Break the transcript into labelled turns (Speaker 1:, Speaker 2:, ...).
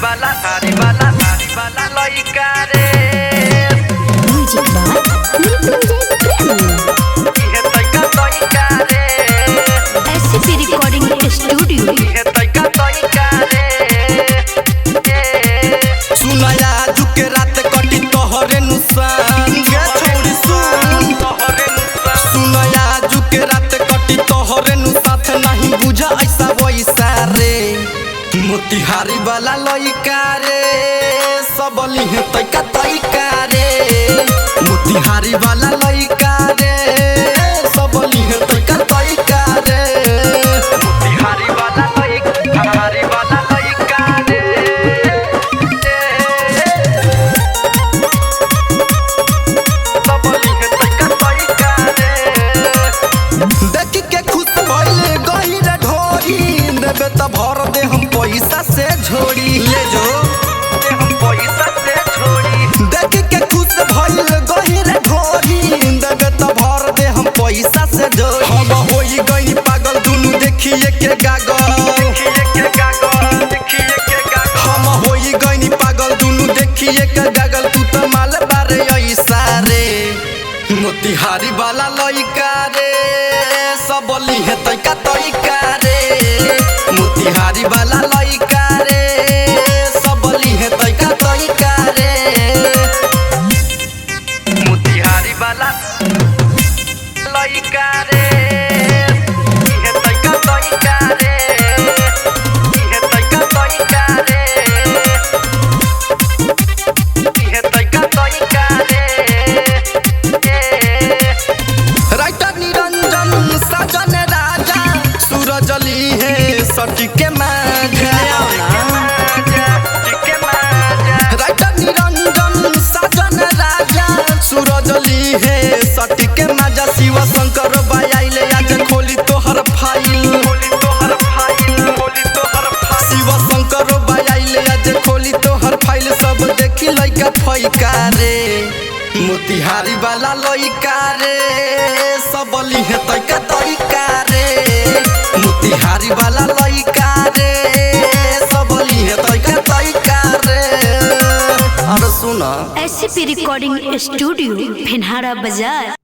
Speaker 1: वाला लइका रे
Speaker 2: म्यूजिक बाय
Speaker 1: इहे तइका लइका रे
Speaker 2: एससीपी रिकॉर्डिंग स्टूडियो
Speaker 1: इहे तइका लइका रे
Speaker 3: सुनाया झुके रात कटी तोहरे नुसान गे छोड़ी सुन
Speaker 1: तोहरे नुसा
Speaker 3: सुनाया झुके रात कटी तोहरे नु साथ नहीं बुझा ऐसा वैसा रे मोतिहारी वाला लइका रे सबली है तइका तइका रे मोतिहारी वाला लइका रे सबली है तइका तइका रे
Speaker 1: मोतिहारी वाला लइका रे सबली है तइका रे
Speaker 3: देख के खुश भइले गहिर ढोरी देबे त भर दे हम पैसा से झोड़ी ले जो
Speaker 1: हम पैसा से छोड़ी
Speaker 3: देख के खुश भइले गहिर ढोरी देबे त भर दे हम पैसा से झोड़ी हम होई गई पागल दुनु देखिए के गागल हम होई गई पागल दुनु देखिए के गागल तू त माल बारे ऐसा रे मोतिहारी वाला लइका रे सबली है तइका तइका रे मोतिहारी वाला लइका रे सबली है तइका तइका रे
Speaker 1: मोतिहारी वाला लइका रे इहे तइका रे इहे तइका रे इहे तइका रे
Speaker 3: राइटर निरंजन सजन राजा सूरजली है सटी के माझा राइटर निरंजन सजन राजा सूरजली है सटी के माझा शिव शंकर बायाइले आज खोली तोहर फाइल शिव शंकर बायाइले आज खोली तोहर फाइल सब देखी लइका फइका रे मोतिहारी वाला लइका रे सबली है तइका तइका रे मोतिहारी वाला लइका रे सबली है तइका तइका रे अरे सुना
Speaker 2: एससीपी रिकॉर्डिंग स्टूडियो फेनहारा बाजार।